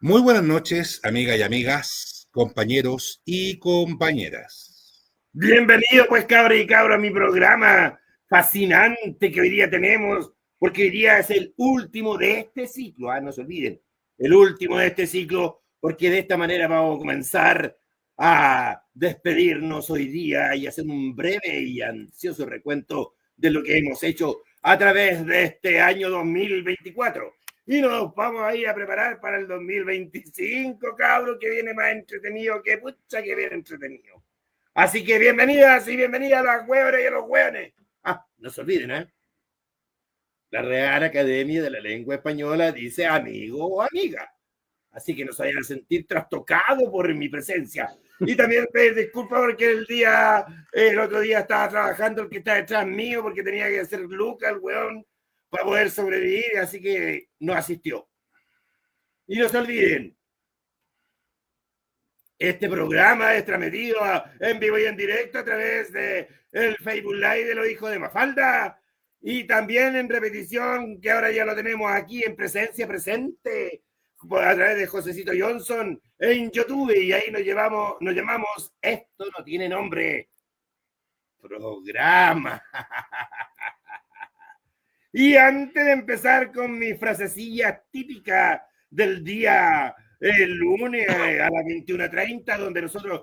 Muy buenas noches, amigas y amigas, compañeros y compañeras. Bienvenido pues cabra y cabra a mi programa fascinante que hoy día tenemos, porque hoy día es el último de este ciclo, no se olviden, el último de este ciclo, porque de esta manera vamos a comenzar a despedirnos hoy día y hacer un breve y ansioso recuento de lo que hemos hecho a través de este año 2024. Y nos vamos a ir a preparar para el 2025, cabro, que viene más entretenido que pucha que viene entretenido. Así que bienvenidas y bienvenidas a las hueones y a los hueones. No se olviden, la Real Academia de la Lengua Española dice amigo o amiga. Así que no se vayan a sentir trastocados por mi presencia. Y también pedir disculpas porque el otro día estaba trabajando el que está detrás mío porque tenía que hacer Luca, el hueón, para poder sobrevivir, así que no asistió. Y no se olviden, este programa es transmitido en vivo y en directo a través de el Facebook Live de los hijos de Mafalda y también en repetición, que ahora ya lo tenemos aquí en presencia presente a través de Josecito Johnson en YouTube, y ahí nos llamamos Esto no tiene nombre, programa. Y antes de empezar con mi frasecilla típica del día el lunes a las 21:30, donde nosotros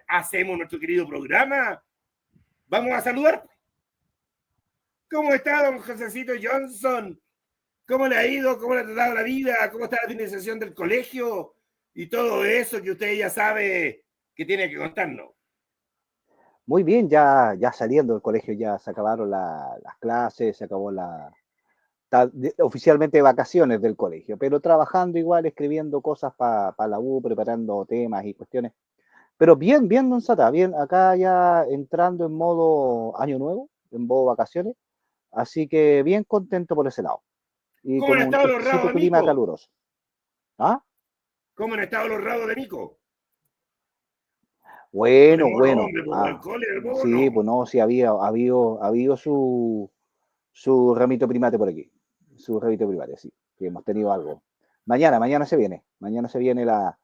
hacemos nuestro querido programa, vamos a saludar. ¿Cómo está don Josecito Johnson? ¿Cómo le ha ido? ¿Cómo le ha tratado la vida? ¿Cómo está la finalización del colegio? Y todo eso que usted ya sabe que tiene que contarnos. Muy bien, ya saliendo del colegio ya se acabaron las clases, se acabó oficialmente vacaciones del colegio, pero trabajando igual, escribiendo cosas para la U, preparando temas y cuestiones. Pero bien, don Sata, bien, acá ya entrando en modo año nuevo, en modo vacaciones, así que bien contento por ese lado. Y ¿Cómo con han un estado los exquisito rabos de clima Nico? caluroso. ¿Ah? ¿Cómo han estado los rabos de Nico? Bueno. Hombre, alcohol, Sí, pues no, sí, ha habido su ramito primate por aquí. Su ramito primate, sí, que hemos tenido algo. Mañana se viene. Mañana se viene la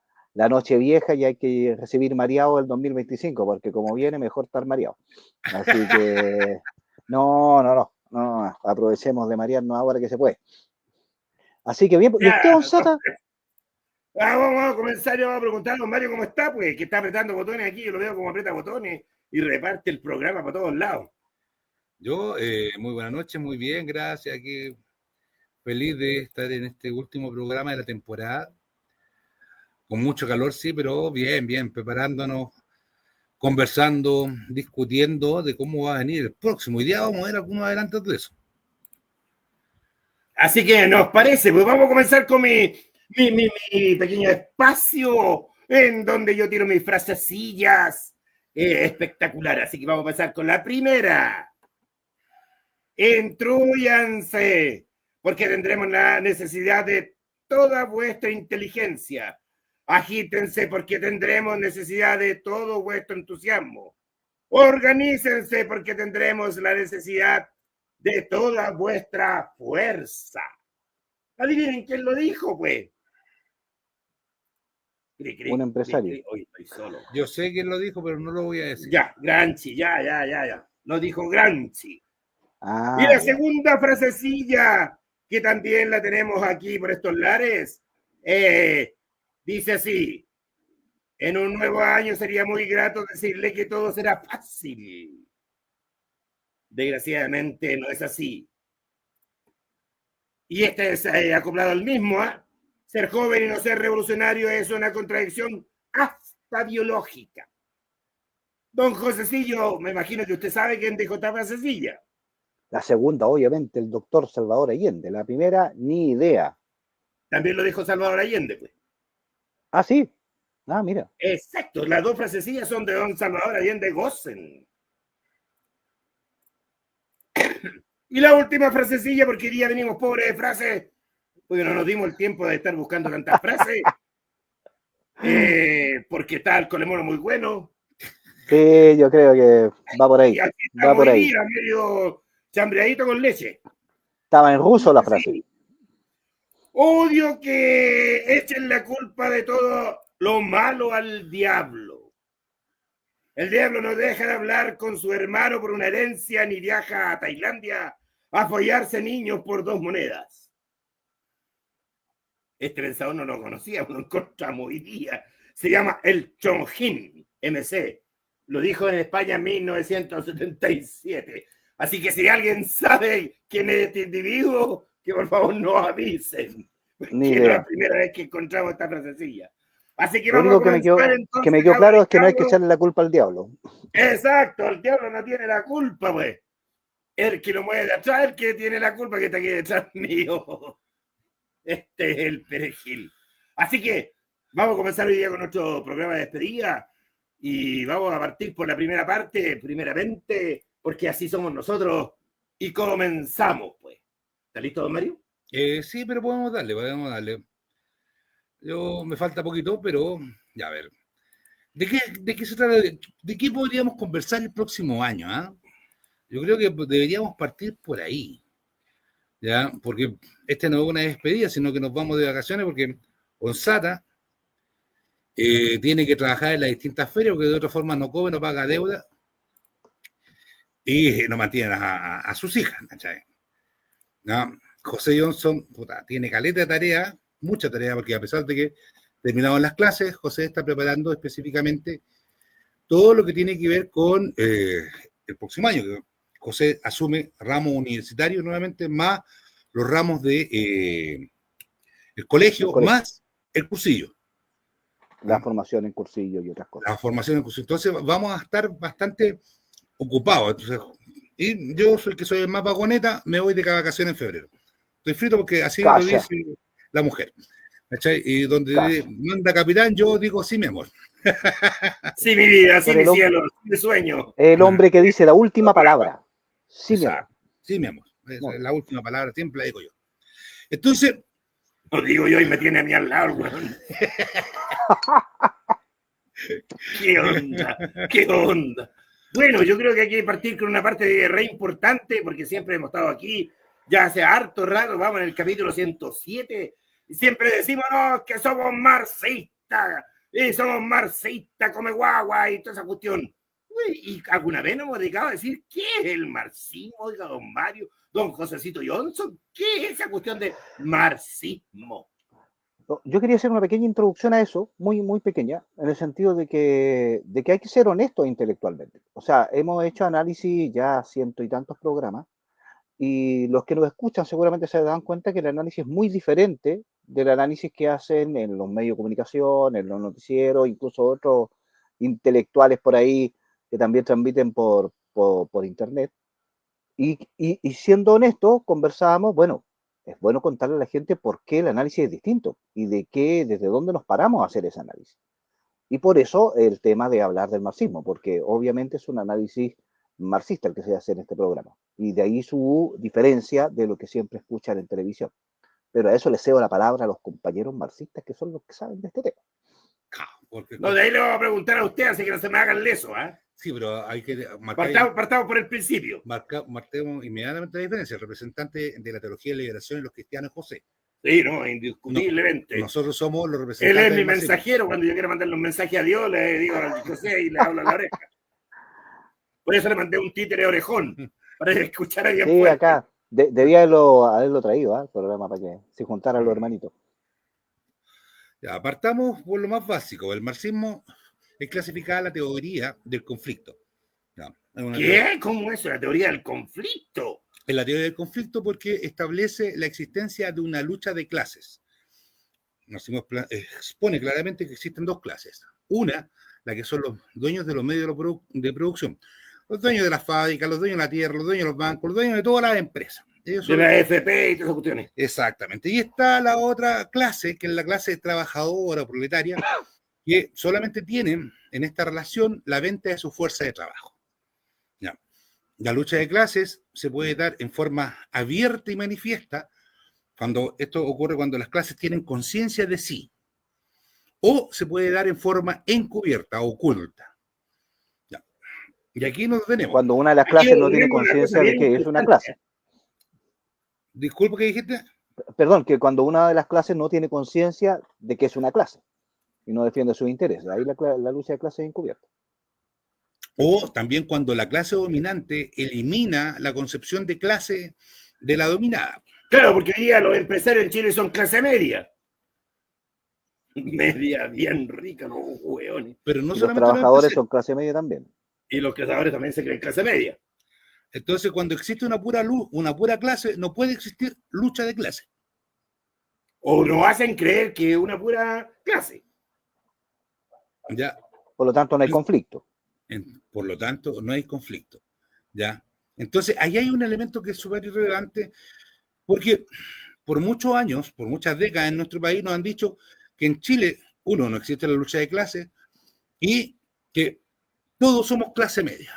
noche vieja y hay que recibir mareado el 2025, porque como viene, mejor estar mareado. Así que, no, aprovechemos de marearnos ahora que se puede. Así que bien, ¿y usted, don Sata? Vamos a comenzar, yo voy a preguntar a don Mario cómo está, pues, que está apretando botones aquí, yo lo veo como aprieta botones y reparte el programa para todos lados. Yo, muy buenas noches, muy bien, gracias. Aquí feliz de estar en este último programa de la temporada. Con mucho calor, sí, pero bien, preparándonos, conversando, discutiendo de cómo va a venir el próximo. Hoy día vamos a ver algunos adelantos de eso. Así que nos parece, pues vamos a comenzar con mi pequeño espacio en donde yo tiro mis frasecillas espectaculares. Así que vamos a empezar con la primera. Intrúyanse, porque tendremos la necesidad de toda vuestra inteligencia. Agítense, porque tendremos necesidad de todo vuestro entusiasmo. Organícense, porque tendremos la necesidad de toda vuestra fuerza. Adivinen quién lo dijo, pues. Un empresario. Hoy estoy solo. Yo sé quién lo dijo, pero no lo voy a decir. Ya, Gramsci, ya. Lo dijo Gramsci. Ah, Y la ya. segunda frasecilla, que también la tenemos aquí por estos lares, dice así: en un nuevo año sería muy grato decirle que todo será fácil. Desgraciadamente no es así. Y este es acoplado al mismo, ser joven y no ser revolucionario es una contradicción hasta biológica. Don Josecillo, me imagino que usted sabe quién dijo esta frasecilla. La segunda, obviamente, el doctor Salvador Allende. La primera, ni idea. También lo dijo Salvador Allende, pues. Ah, sí. Ah, mira. Exacto, las dos frasecillas son de don Salvador Allende Gossen. Y la última frasecilla, porque hoy día venimos pobres de frases, porque no nos dimos el tiempo de estar buscando tantas frases, porque está el colemono muy bueno. Sí, yo creo que va por ahí. Y aquí Va estamos por hoy ahí. día, medio chambreadito con leche. Estaba en ruso la frase. Odio que echen la culpa de todo lo malo al diablo. El diablo no deja de hablar con su hermano por una herencia ni viaja a Tailandia a follarse niños por 2 monedas. Este pensador no lo conocíamos, lo encontramos hoy día. Se llama el Chongqing, MC. Lo dijo en España en 1977. Así que si alguien sabe quién es este individuo, que por favor nos avisen. Ni Que es idea. la primera vez que encontramos esta frasecilla. Así que Lo vamos a único que comenzar entonces. que me quedó claro es que no hay que echarle la culpa al diablo. Exacto, el diablo no tiene la culpa, pues. El que lo mueve de atrás, el que tiene la culpa que está aquí detrás mío. Este es el perejil. Así que vamos a comenzar hoy día con nuestro programa de despedida y vamos a partir por la primera parte, primeramente, porque así somos nosotros y comenzamos, pues. ¿Está listo, don Mario? Sí, pero podemos darle. Yo me falta poquito, pero ya a ver. ¿De qué se trata? ¿De qué podríamos conversar el próximo año? Yo creo que deberíamos partir por ahí, ¿ya? Porque este no es una despedida, sino que nos vamos de vacaciones porque Onsata tiene que trabajar en las distintas ferias porque de otra forma no come, no paga deuda y no mantiene a sus hijas, ¿cachai? ¿No? José Johnson tiene caleta de tarea, mucha tarea, porque a pesar de que terminaron las clases, José está preparando específicamente todo lo que tiene que ver con el próximo año. José asume ramo universitario nuevamente, más los ramos de el colegio, más el cursillo. La formación en cursillo y otras cosas. La formación en cursillo. Entonces vamos a estar bastante ocupados. Entonces, y yo soy el que soy el más vagoneta, me voy de vacaciones en febrero. Estoy frito porque así lo dice la mujer. ¿Cachai? Y donde manda capitán, yo digo sí, mi amor. Sí, mi vida, sí, mi cielo, sí, mi sueño. El hombre que dice la última palabra. Sí, mi amor. Sí, mi amor. Esa es la última palabra, siempre la digo yo. Entonces. Lo digo yo y me tiene a mí al lado, weón. ¿Qué onda? ¿Qué onda? Bueno, yo creo que hay que partir con una parte re importante, porque siempre hemos estado aquí, ya hace harto rato, vamos en el capítulo 107, y siempre decimos, no, que somos marxistas, come guagua y toda esa cuestión. ¿Y alguna vez nos hemos dedicado a decir qué es el marxismo, oiga, don Mario, don Josecito Johnson? ¿Qué es esa cuestión de marxismo? Yo quería hacer una pequeña introducción a eso, muy, muy pequeña, en el sentido de que hay que ser honestos intelectualmente. O sea, hemos hecho análisis ya 100 y tantos programas, y los que nos escuchan seguramente se dan cuenta que el análisis es muy diferente del análisis que hacen en los medios de comunicación, en los noticieros, incluso otros intelectuales por ahí que también transmiten por internet. Y siendo honestos, conversábamos, bueno, es bueno contarle a la gente por qué el análisis es distinto y desde dónde nos paramos a hacer ese análisis. Y por eso el tema de hablar del marxismo, porque obviamente es un análisis marxista el que se hace en este programa. Y de ahí su diferencia de lo que siempre escuchan en televisión. Pero a eso le cedo la palabra a los compañeros marxistas que son los que saben de este tema. No, de ahí le voy a preguntar a usted, así que no se me hagan leso, ¿eh? Sí, pero hay que partamos por el principio. Marquemos inmediatamente la diferencia. El representante de la teología de la liberación de los cristianos es José. Sí, no, indiscutiblemente. No, nosotros somos los representantes. Él es mi mensajero. Cuando yo quiero mandarle un mensaje a Dios, le digo a José y le hablo a la oreja. Por eso le mandé un títere orejón, para escuchar a bien sí, fuerte. Acá debía haberlo traído al programa para que se juntaran los hermanitos. Ya, apartamos por lo más básico. El marxismo es clasificada la teoría del conflicto. No, ¿qué? ¿Cómo es la teoría del conflicto? Es la teoría del conflicto porque establece la existencia de una lucha de clases. Expone claramente que existen dos clases. Una, la que son los dueños de los medios de producción. Los dueños de las fábricas, los dueños de la tierra, los dueños de los bancos, los dueños de todas las empresas. De la FP y todas esas cuestiones. Exactamente. Y está la otra clase, que es la clase trabajadora, proletaria, que solamente tienen en esta relación la venta de su fuerza de trabajo. Ya. La lucha de clases se puede dar en forma abierta y manifiesta cuando esto ocurre cuando las clases tienen conciencia de sí, o se puede dar en forma encubierta, oculta. Ya. Y aquí nos tenemos. Cuando una de las clases no tiene conciencia de que es una clase. Disculpa, ¿qué dijiste? Perdón, que cuando una de las clases no tiene conciencia de que es una clase y no defiende sus intereses. Ahí la lucha de clases es encubierta. O también cuando la clase dominante elimina la concepción de clase de la dominada. Claro, porque hoy día los empresarios en Chile son clase media. Media bien rica, los hueones. Pero no Y los solamente trabajadores son clase media también. Y los cazadores también se creen clase media. Entonces, cuando existe una pura clase, no puede existir lucha de clase. O nos hacen creer que es una pura clase. ¿Ya? Por lo tanto, no hay conflicto. Por lo tanto, no hay conflicto. ¿Ya? Entonces, ahí hay un elemento que es súper irrelevante, porque por muchos años, por muchas décadas en nuestro país nos han dicho que en Chile, uno, no existe la lucha de clase y que todos somos clase media.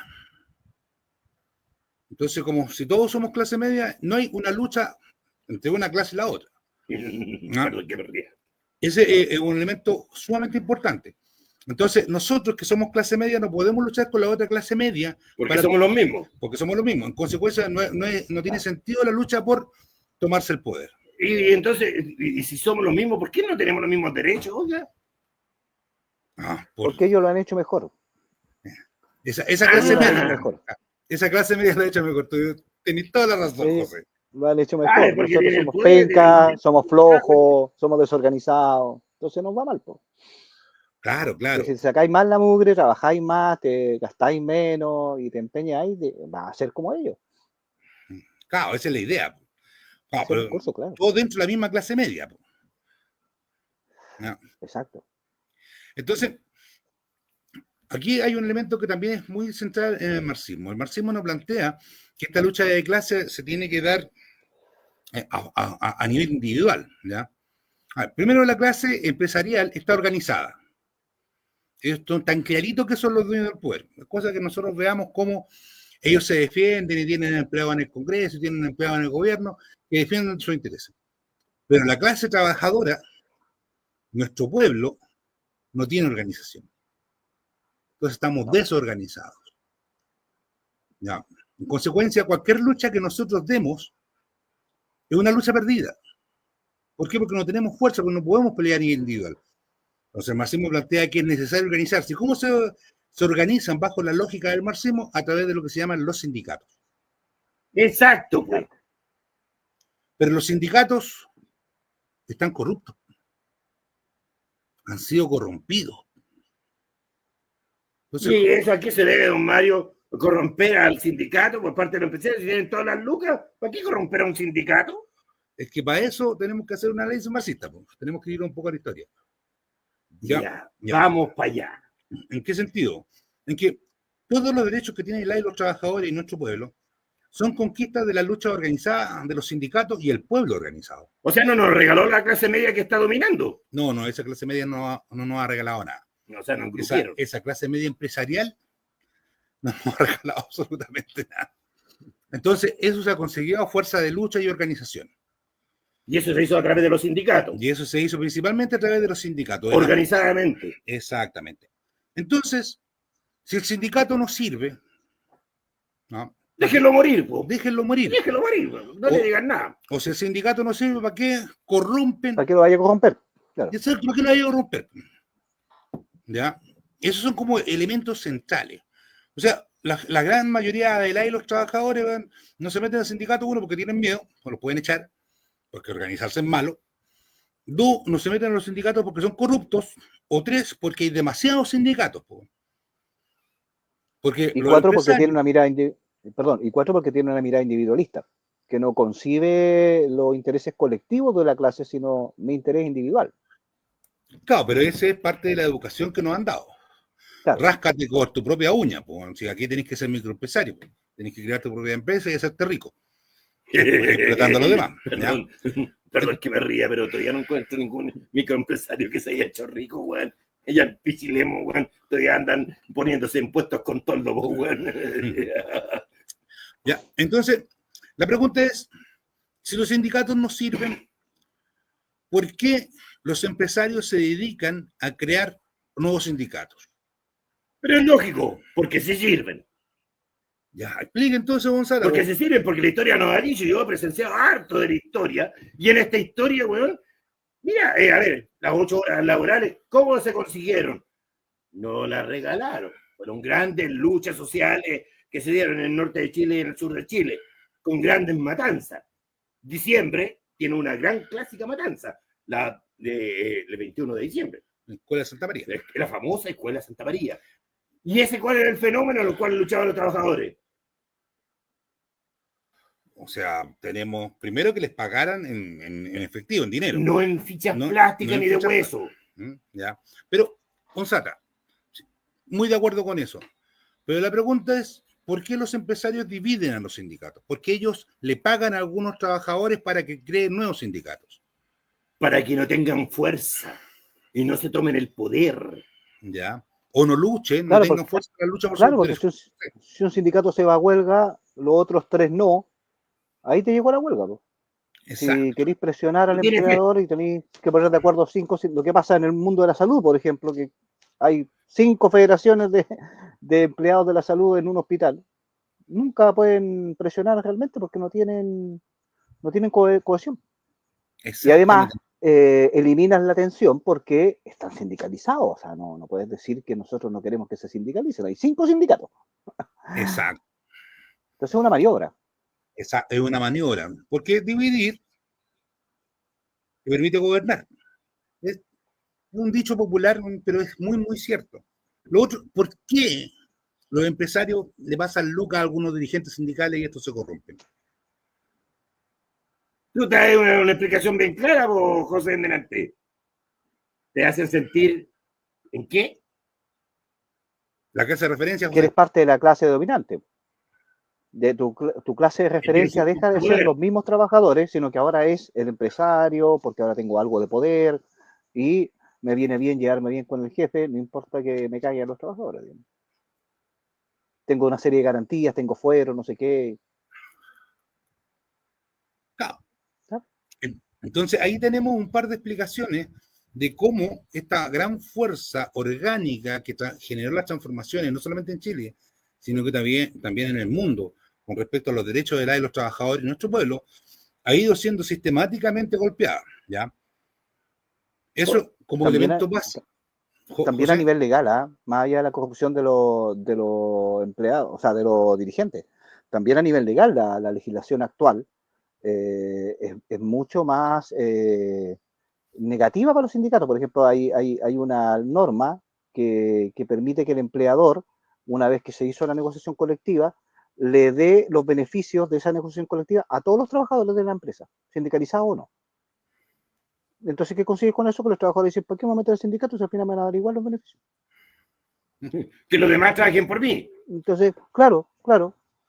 Entonces, como si todos somos clase media, no hay una lucha entre una clase y la otra. Perdón, que perdí. Ese es un elemento sumamente importante. Entonces, nosotros que somos clase media no podemos luchar con la otra clase media. Porque somos los mismos. Porque somos los mismos. En consecuencia, no tiene sentido la lucha por tomarse el poder. Y entonces, y si somos los mismos, ¿por qué no tenemos los mismos derechos? Oiga? Porque ellos lo han hecho mejor. Esa clase media. Mejor. Esa clase media lo ha hecho mejor. Tenés toda la razón, Sí, José. lo han hecho mejor. Porque nosotros somos poder, pencas, somos flojos, somos desorganizados. Entonces nos va mal, po. Claro, claro. Si sacáis más la mugre, trabajáis más, te gastáis menos y te empeñáis, va a ser como ellos. Claro, esa es la idea. Claro, pero curso, claro. todos dentro de la misma clase media. ¿No? Exacto. Entonces, aquí hay un elemento que también es muy central en el marxismo. El marxismo nos plantea que esta lucha de clase se tiene que dar a nivel individual. ¿Ya? Primero, la clase empresarial está organizada. Esto es tan clarito que son los dueños del poder. Es cosa que nosotros veamos cómo ellos se defienden y tienen empleados en el Congreso, y tienen empleados en el gobierno, que defienden sus intereses. Pero la clase trabajadora, nuestro pueblo, no tiene organización. Entonces estamos desorganizados. ¿Ya? En consecuencia, cualquier lucha que nosotros demos es una lucha perdida. ¿Por qué? Porque no tenemos fuerza, porque no podemos pelear a nivel individual. Entonces el marxismo plantea que es necesario organizarse. ¿Y cómo se organizan bajo la lógica del marxismo? A través de lo que se llaman los sindicatos. Exacto, pues. Pero los sindicatos están corruptos. Han sido corrompidos. Entonces, ¿y eso a qué se debe, don Mario? ¿Corromper al sindicato por parte de los empresarios? Si tienen todas las lucas, ¿para qué corromper a un sindicato? Es que para eso tenemos que hacer una ley marxista. Pues. Tenemos que ir un poco a la historia. Ya. Vamos para allá. ¿En qué sentido? En que todos los derechos que tienen los trabajadores y nuestro pueblo son conquistas de la lucha organizada de los sindicatos y el pueblo organizado. O sea, no nos regaló la clase media que está dominando. No, esa clase media no nos ha regalado nada. O sea, no esa clase media empresarial no nos ha regalado absolutamente nada. Entonces, eso se ha conseguido a fuerza de lucha y organización. Y eso se hizo a través de los sindicatos. Y eso se hizo principalmente a través de los sindicatos. Organizadamente. Exactamente. Entonces, si el sindicato no sirve, ¿no? Déjenlo morir, po. Déjenlo morir. Déjenlo morir, po. No le digan nada. O si el sindicato no sirve, ¿para qué corrompen? ¿Para qué lo vaya a corromper? Claro. ¿Para qué lo vaya a corromper? ¿Ya? Esos son como elementos centrales. O sea, la gran mayoría de los trabajadores no se meten al sindicato, uno, porque tienen miedo, o los pueden echar, porque organizarse es malo. Dos, no se meten a los sindicatos porque son corruptos. O tres, porque hay demasiados sindicatos. Porque y cuatro, porque tienen una mirada individualista, que no concibe los intereses colectivos de la clase, sino mi interés individual. Claro, pero esa es parte de la educación que nos han dado. Claro. Ráscate con tu propia uña. Si aquí tenés que ser microempresario, tenés que crear tu propia empresa y hacerte rico. Explotando a los demás. Perdón que me ría, pero todavía no encuentro ningún microempresario que se haya hecho rico, weón. Ella el pichilemo, weón. Todavía andan poniéndose impuestos con toldo, weón. Ya, entonces, la pregunta es, si los sindicatos no sirven, ¿por qué los empresarios se dedican a crear nuevos sindicatos? Pero es lógico, porque sí sirven. Ya, explique entonces, Gonzalo. Porque se sirven, porque la historia nos ha dicho, yo he presenciado harto de la historia, y en esta historia, weón, mira, a ver, las 8 horas laborales, ¿cómo se consiguieron? No las regalaron. Fueron grandes luchas sociales que se dieron en el norte de Chile y en el sur de Chile, con grandes matanzas. Diciembre tiene una gran clásica matanza, la del 21 de diciembre. La Escuela de Santa María. La famosa Escuela Santa María. ¿Y ese cuál era el fenómeno a lo cual luchaban los trabajadores? O sea, tenemos primero que les pagaran en efectivo, en dinero. No en fichas plásticas ni de fichas hueso. Ya. Pero, Gonzata, muy de acuerdo con eso. Pero la pregunta es, ¿por qué los empresarios dividen a los sindicatos? Porque ellos le pagan a algunos trabajadores para que creen nuevos sindicatos. Para que no tengan fuerza y no se tomen el poder. Ya. O no luchen, Claro, no tengan fuerza para la lucha por Claro, sus porque derechos. si un sindicato se va a huelga, los otros 3 no, ahí te llegó la huelga, po. Exacto. Si queréis presionar al Tienes empleador y tenéis que poner de acuerdo 5, lo que pasa en el mundo de la salud, por ejemplo, que hay 5 federaciones de empleados de la salud en un hospital, nunca pueden presionar realmente porque no tienen cohesión. Y además eliminan la tensión porque están sindicalizados. O sea, no puedes decir que nosotros no queremos que se sindicalicen. Hay 5 sindicatos. Exacto. Entonces es una maniobra. Esa es una maniobra. Porque dividir te permite gobernar. Es un dicho popular, pero es muy, muy cierto. Lo otro, ¿por qué los empresarios le pasan lucas a algunos dirigentes sindicales y estos se corrompen? Tú te das una explicación bien clara, vos, José Endenante. Te hacen sentir ¿en qué? La clase de referencia, Que eres José. parte de la clase dominante. De tu clase de referencia deja de ser los mismos trabajadores, sino que ahora es el empresario, porque ahora tengo algo de poder y me viene bien llevarme bien con el jefe, no importa que me caigan los trabajadores. Digamos. Tengo una serie de garantías, tengo fuero, no sé qué. Claro. ¿Ah? Entonces ahí tenemos un par de explicaciones de cómo esta gran fuerza orgánica que generó las transformaciones, no solamente en Chile, sino que también en el mundo, con respecto a los derechos de los trabajadores y nuestro pueblo, ha ido siendo sistemáticamente golpeada, ¿ya? Eso como también elemento básico. También José. a nivel legal, más allá de la corrupción de los empleados, o sea, de los dirigentes, también a nivel legal, la legislación actual es mucho más negativa para los sindicatos. Por ejemplo, hay una norma que permite que el empleador, una vez que se hizo la negociación colectiva, le dé los beneficios de esa negociación colectiva a todos los trabajadores de la empresa, sindicalizados o no. Entonces, ¿qué consigues con eso? Que los trabajadores dicen, ¿por qué me voy a meter al sindicato si al final me van a dar igual los beneficios? Que los demás trabajen por mí. Entonces, claro.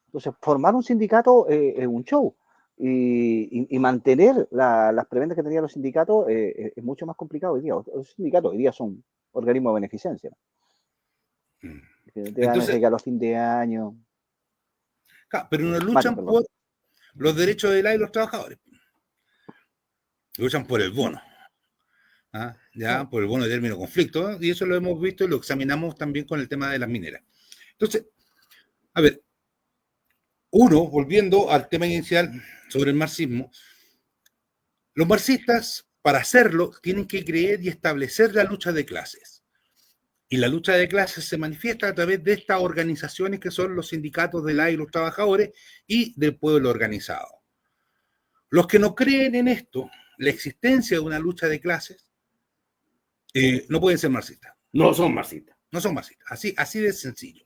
Entonces, formar un sindicato es un show. Y mantener las prebendas que tenían los sindicatos es mucho más complicado hoy día. Los sindicatos hoy día son organismos de beneficencia. Que te dan regalos a fin de año. Pero no luchan por los derechos de los trabajadores. Luchan por el bono. Ya, por el bono de término conflicto, y eso lo hemos visto y lo examinamos también con el tema de las mineras. Entonces, a ver, volviendo al tema inicial sobre el marxismo, los marxistas, para hacerlo, tienen que creer y establecer la lucha de clases. Y la lucha de clases se manifiesta a través de estas organizaciones que son los sindicatos de y los trabajadores y del pueblo organizado. Los que no creen en esto, la existencia de una lucha de clases, no pueden ser marxistas. No son marxistas. No son marxistas. Así de sencillo.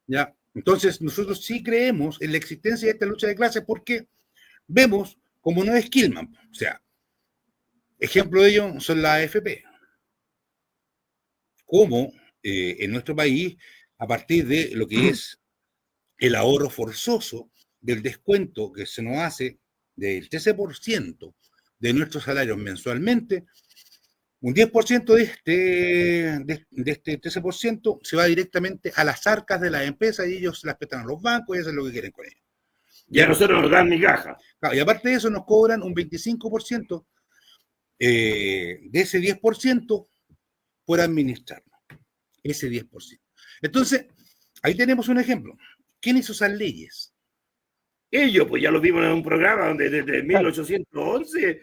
¿Ya? Entonces, nosotros sí creemos en la existencia de esta lucha de clases porque vemos como no es Killman. O sea, ejemplo de ello son las AFP. Como en nuestro país, a partir de lo que es el ahorro forzoso del descuento que se nos hace del 13% de nuestros salarios mensualmente, un 10% de este 13% se va directamente a las arcas de las empresas y ellos las prestan a los bancos y hacen lo que quieren con ellos. Y a nosotros nos dan migajas. Claro, y aparte de eso nos cobran un 25% de ese 10% por administrarnos. Ese 10%. Entonces, ahí tenemos un ejemplo. ¿Quién hizo esas leyes? Ellos, pues ya lo vimos en un programa donde desde 1811,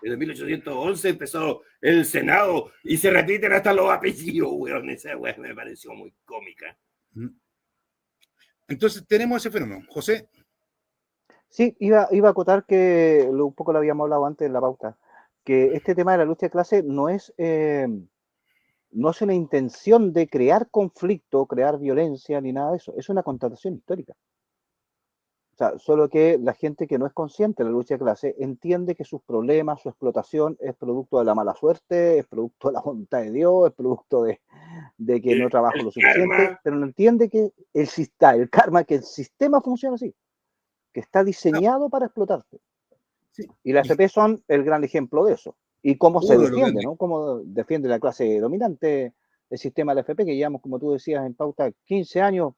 desde 1811 empezó el Senado y se repiten hasta los apellidos, weón. Esa weón me pareció muy cómica. Entonces tenemos ese fenómeno. José. Sí, iba a acotar que un poco lo habíamos hablado antes en la pauta, que este tema de la lucha de clase no es una intención de crear conflicto, crear violencia, ni nada de eso. Es una constatación histórica. O sea, solo que la gente que no es consciente de la lucha de clase entiende que sus problemas, su explotación es producto de la mala suerte, es producto de la voluntad de Dios, es producto de que no trabajo lo suficiente, karma. pero no entiende que el karma, que el sistema funciona así, que está diseñado para explotarte. Sí. Y las FP son el gran ejemplo de eso. Y cómo se defiende, ¿no? Cómo defiende la clase dominante el sistema de la FP, que llevamos, como tú decías, en pauta 15 años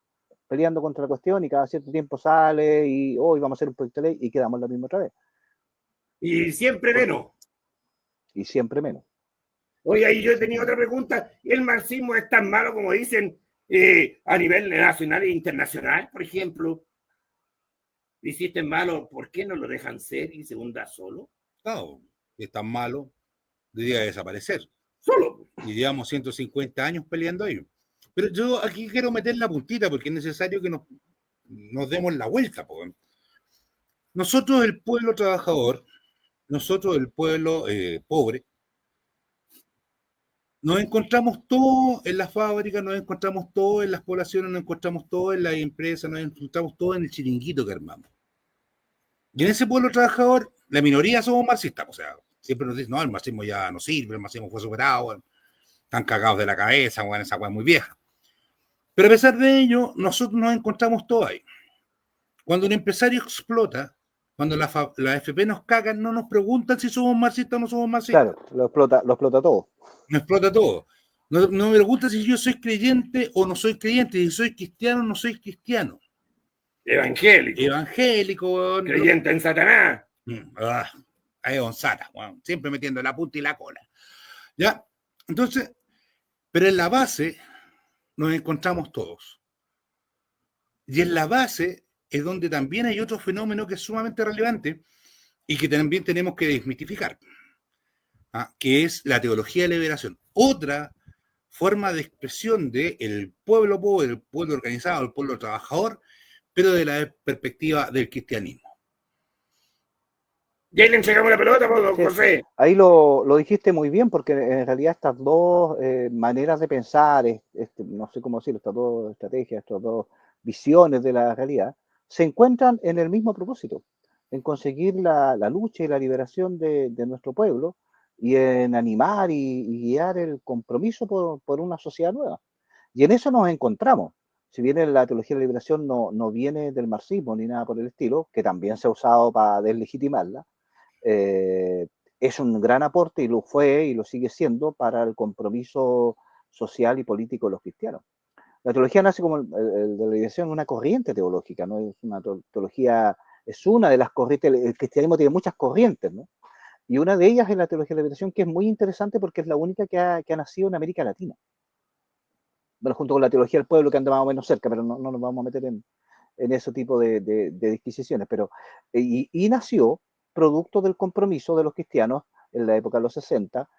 peleando contra la cuestión y cada cierto tiempo sale y hoy vamos a hacer un proyecto de ley y quedamos la misma otra vez. Y siempre menos. Y siempre menos. Oye, ahí yo tenía otra pregunta. ¿El marxismo es tan malo como dicen a nivel nacional e internacional, por ejemplo? ¿Hiciste malo? ¿Por qué no lo dejan ser y se hunda solo? No, es tan malo, debería desaparecer. Solo. Y llevamos 150 años peleando ahí. Pero yo aquí quiero meter la puntita porque es necesario que nos demos la vuelta. Pues. Nosotros, el pueblo trabajador, nosotros, el pueblo pobre, nos encontramos todo en las fábricas, nos encontramos todo en las poblaciones, nos encontramos todo en las empresas, nos encontramos todo en el chiringuito que armamos. Y en ese pueblo trabajador, la minoría somos marxistas. O sea, siempre nos dicen, no, el marxismo ya no sirve, el marxismo fue superado, bueno, están cagados de la cabeza, bueno, esa cosa es muy vieja. Pero a pesar de ello, nosotros nos encontramos todos ahí. Cuando un empresario explota, cuando la FP nos cagan, no nos preguntan si somos marxistas o no somos marxistas. Claro, lo explota todo. Nos explota todo. No me preguntan si yo soy creyente o no soy creyente, si soy cristiano o no soy cristiano. Evangélico. Evangélico. Creyente en Satanás. Ahí González, bueno, siempre metiendo la punta y la cola. ¿Ya? Entonces, pero en la base nos encontramos todos. Y en la base es donde también hay otro fenómeno que es sumamente relevante y que también tenemos que desmitificar, que es la teología de liberación. Otra forma de expresión del pueblo pobre, del pueblo organizado, del pueblo trabajador, pero de la perspectiva del cristianismo. Y ahí le entregamos la pelota, don José. Ahí lo dijiste muy bien, porque en realidad estas dos maneras de pensar, no sé cómo decirlo, estas dos estrategias, estas dos visiones de la realidad, se encuentran en el mismo propósito, en conseguir la lucha y la liberación de nuestro pueblo y en animar y guiar el compromiso por una sociedad nueva. Y en eso nos encontramos. Si bien la teología de la liberación no viene del marxismo ni nada por el estilo, que también se ha usado para deslegitimarla, es un gran aporte y lo fue y lo sigue siendo para el compromiso social y político de los cristianos. La teología nace como de la liberación, una corriente teológica, ¿no? Es una teología, es una de las corrientes, el cristianismo tiene muchas corrientes, ¿no? Y una de ellas es la teología de la liberación, que es muy interesante porque es la única que ha nacido en América Latina. Bueno, junto con la teología del pueblo, que anda más o menos cerca, pero no nos vamos a meter en ese tipo de disquisiciones, pero y nació producto del compromiso de los cristianos en la época de los 60,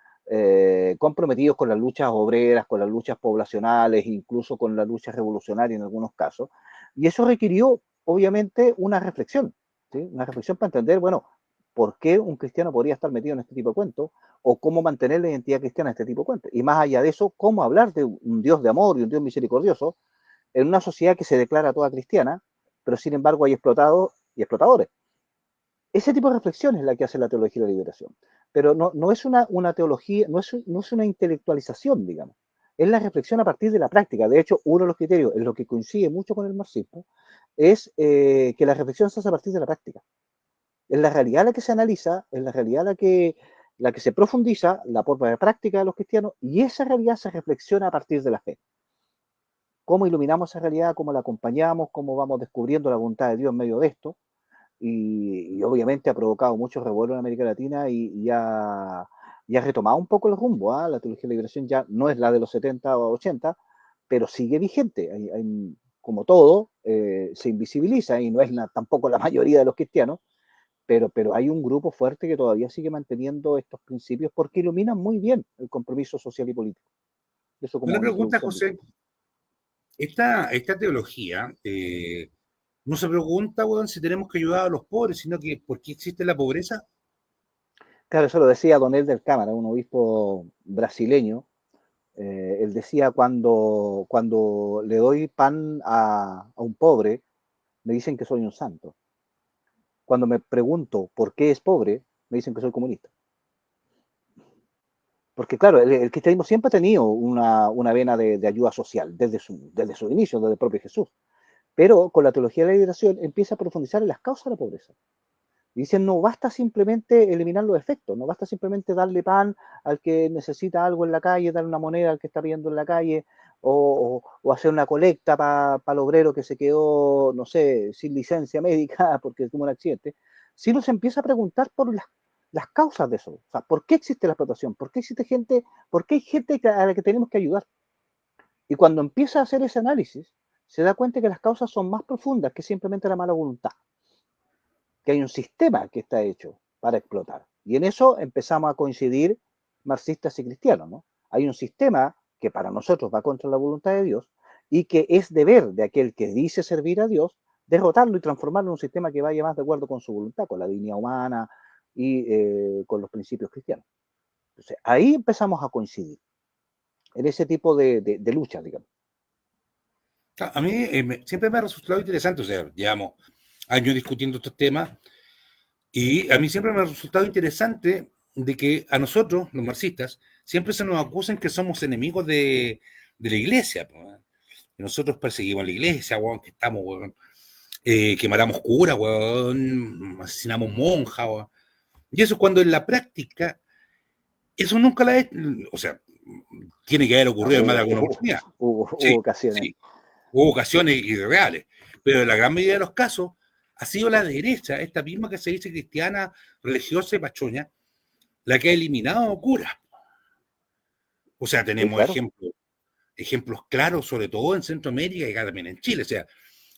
comprometidos con las luchas obreras, con las luchas poblacionales, incluso con la lucha revolucionaria en algunos casos, y eso requirió, obviamente, una reflexión, ¿sí? Una reflexión para entender, bueno, por qué un cristiano podría estar metido en este tipo de cuentos, o cómo mantener la identidad cristiana en este tipo de cuentos, y más allá de eso, cómo hablar de un Dios de amor y un Dios misericordioso, en una sociedad que se declara toda cristiana, pero sin embargo hay explotados y explotadores. Ese tipo de reflexión es la que hace la teología de la liberación. Pero no es una teología, no es una intelectualización, digamos. Es la reflexión a partir de la práctica. De hecho, uno de los criterios en lo que coincide mucho con el marxismo es que la reflexión se hace a partir de la práctica. Es la realidad la que se analiza, es la realidad la que se profundiza, la propia práctica de los cristianos, y esa realidad se reflexiona a partir de la fe. Cómo iluminamos esa realidad, cómo la acompañamos, cómo vamos descubriendo la voluntad de Dios en medio de esto, y obviamente ha provocado mucho revuelo en América Latina y ha retomado un poco el rumbo. La teología de la liberación ya no es la de los 70 o 80, pero sigue vigente. Hay como todo, se invisibiliza y no es tampoco la mayoría de los cristianos, pero hay un grupo fuerte que todavía sigue manteniendo estos principios porque iluminan muy bien el compromiso social y político. Eso Una como pregunta, introducción. José. Esta teología no se pregunta, weón, si tenemos que ayudar a los pobres, sino que ¿por qué existe la pobreza? Claro, eso lo decía Don del Cámara, un obispo brasileño. Él decía, cuando le doy pan a un pobre, me dicen que soy un santo. Cuando me pregunto por qué es pobre, me dicen que soy comunista. Porque claro, el cristianismo siempre ha tenido una vena de ayuda social, desde su inicio, desde el propio Jesús. Pero con la teología de la liberación empieza a profundizar en las causas de la pobreza. Y dicen, no basta simplemente eliminar los efectos, no basta simplemente darle pan al que necesita algo en la calle, darle una moneda al que está pidiendo en la calle, o hacer una colecta para el obrero que se quedó, no sé, sin licencia médica porque tuvo un accidente, sino se empieza a preguntar por las causas de eso. O sea, ¿por qué existe la explotación? ¿Por qué existe gente? ¿Por qué hay gente a la que tenemos que ayudar? Y cuando empieza a hacer ese análisis, se da cuenta que las causas son más profundas que simplemente la mala voluntad, que hay un sistema que está hecho para explotar. Y en eso empezamos a coincidir marxistas y cristianos, ¿no? Hay un sistema que para nosotros va contra la voluntad de Dios y que es deber de aquel que dice servir a Dios derrotarlo y transformarlo en un sistema que vaya más de acuerdo con su voluntad, con la dignidad humana y con los principios cristianos. Entonces, ahí empezamos a coincidir en ese tipo de lucha, digamos. A mí siempre me ha resultado interesante, o sea, llevamos años discutiendo estos temas, y a mí siempre me ha resultado interesante de que a nosotros, los marxistas, siempre se nos acusan que somos enemigos de la iglesia, pues. Nosotros perseguimos a la iglesia, weón, que estamos, weón, que matamos curas, weón, asesinamos monjas, weón. Y eso cuando en la práctica, eso nunca la es, o sea, tiene que haber ocurrido en más de alguna oportunidad. Hubo Sí, ocasiones. sí, hubo ocasiones irreales, pero en la gran mayoría de los casos ha sido la derecha, esta misma que se dice cristiana, religiosa y pachoña, la que ha eliminado curas. O sea, Sí, tenemos claro. ejemplos claros, sobre todo en Centroamérica y acá también en Chile. O sea,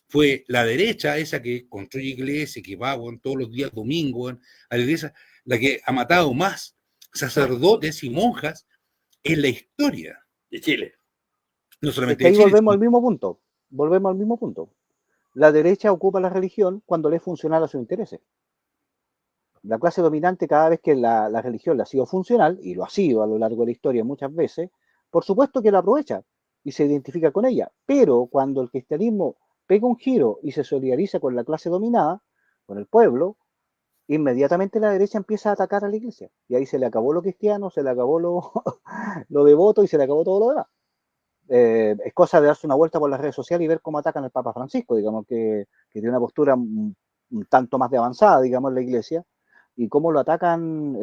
fue la derecha esa que construye iglesias, que va, bueno, todos los días domingo, bueno, a la iglesia, la que ha matado más sacerdotes y monjas en la historia De Chile. no Es solamente que de ahí Chile, volvemos sino, al mismo punto. Volvemos al mismo punto. La derecha ocupa la religión cuando le es funcional a sus intereses. La clase dominante, cada vez que la religión le ha sido funcional, y lo ha sido a lo largo de la historia muchas veces, por supuesto que la aprovecha y se identifica con ella. Pero cuando el cristianismo pega un giro y se solidariza con la clase dominada, con el pueblo, inmediatamente la derecha empieza a atacar a la iglesia. Y ahí se le acabó lo cristiano, se le acabó lo devoto y se le acabó todo lo demás. Es cosa de darse una vuelta por las redes sociales y ver cómo atacan al Papa Francisco, digamos, que tiene una postura un tanto más de avanzada, digamos, en la iglesia, y cómo lo atacan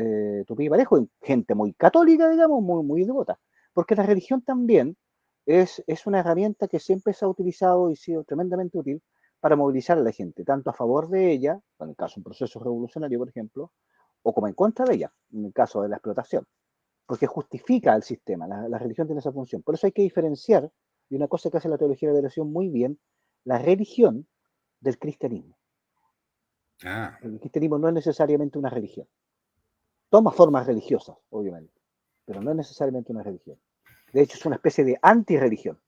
Tupí y Parejo, gente muy católica, digamos, muy devota. Porque la religión también es una herramienta que siempre se ha utilizado y ha sido tremendamente útil para movilizar a la gente, tanto a favor de ella, en el caso de un proceso revolucionario, por ejemplo, o como en contra de ella, en el caso de la explotación, porque justifica el sistema, la religión tiene esa función. Por eso hay que diferenciar, y una cosa que hace la teología de la liberación muy bien, la religión del cristianismo. ah, El cristianismo no es necesariamente una religión. Toma formas religiosas, obviamente, pero no es necesariamente una religión. De hecho, es una especie de antirreligión,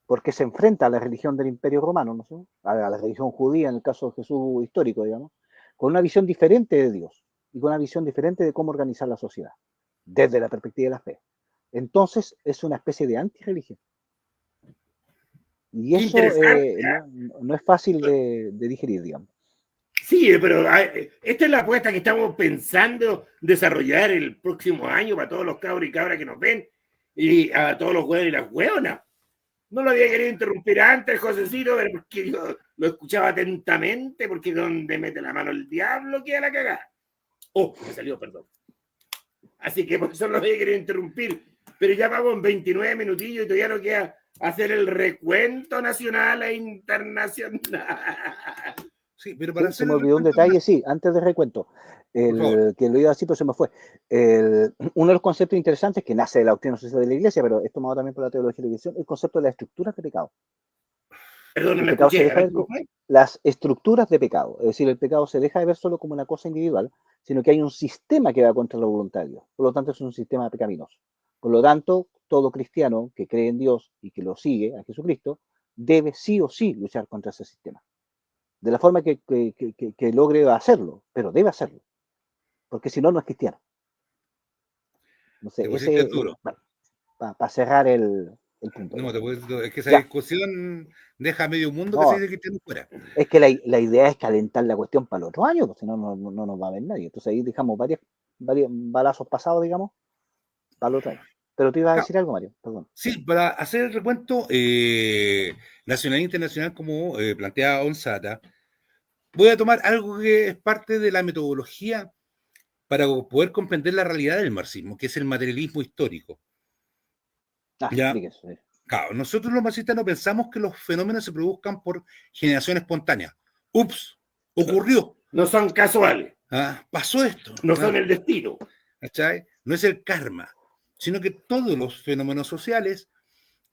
porque se enfrenta a la religión del Imperio Romano, ¿no sé? A la religión judía, en el caso de Jesús histórico, digamos, con una visión diferente de Dios y con una visión diferente de cómo organizar la sociedad, desde la perspectiva de la fe. Entonces, es una especie de antirreligión. Y Qué eso interesante. no es fácil de digerir, digamos. Sí, pero esta es la apuesta que estamos pensando desarrollar el próximo año para todos los cabros y cabras que nos ven y a todos los hueones y las hueonas. No lo había querido interrumpir antes, Josecito, pero porque yo lo escuchaba atentamente, porque donde mete la mano el diablo queda la cagada. Oh, me salió, perdón. Así que por eso no lo había querido interrumpir. Pero ya vamos en 29 minutillos y todavía no queda hacer el recuento nacional e internacional. sí, pero Sí, para se hacer me el olvidó un recuento, detalle, sí, antes de recuento, por favor. que lo iba a decir, pero se me fue. Uno de los conceptos interesantes que nace de la doctrina social de la Iglesia, pero es tomado también por la teología de la Iglesia, el concepto de la estructura de pecado. Perdón, no El me pecado se escuché. A deja ver, ver ¿cómo fue? las estructuras de pecado. Es decir, el pecado se deja de ver solo como una cosa individual, sino que hay un sistema que va contra la voluntad de Dios. Por lo tanto, es un sistema pecaminoso. Por lo tanto, todo cristiano que cree en Dios y que lo sigue, a Jesucristo, debe sí o sí luchar contra ese sistema. De la forma que logre hacerlo, pero debe hacerlo. Porque si no, no es cristiano. No sé, Te pusiste ese, duro. para cerrar el punto. No, Digamos. es que esa Ya, discusión deja a medio mundo que se no, dice cristiano fuera. es que la idea es calentar la cuestión para el otro año, porque si no, no nos va a ver nadie. Entonces ahí dejamos varios balazos pasados, digamos, para el otro año. Pero te iba a Claro, decir algo, Mario, perdón. sí, para hacer el recuento nacional e internacional, como planteaba Onsata, voy a tomar algo que es parte de la metodología para poder comprender la realidad del marxismo, que es el materialismo histórico. Ah, ¿Ya? explíquese. Claro, nosotros los marxistas no pensamos que los fenómenos se produzcan por generación espontánea. Ups, ocurrió. No son casuales, Pasó esto. no son el destino. ¿Cachai? No es el karma, sino que todos los fenómenos sociales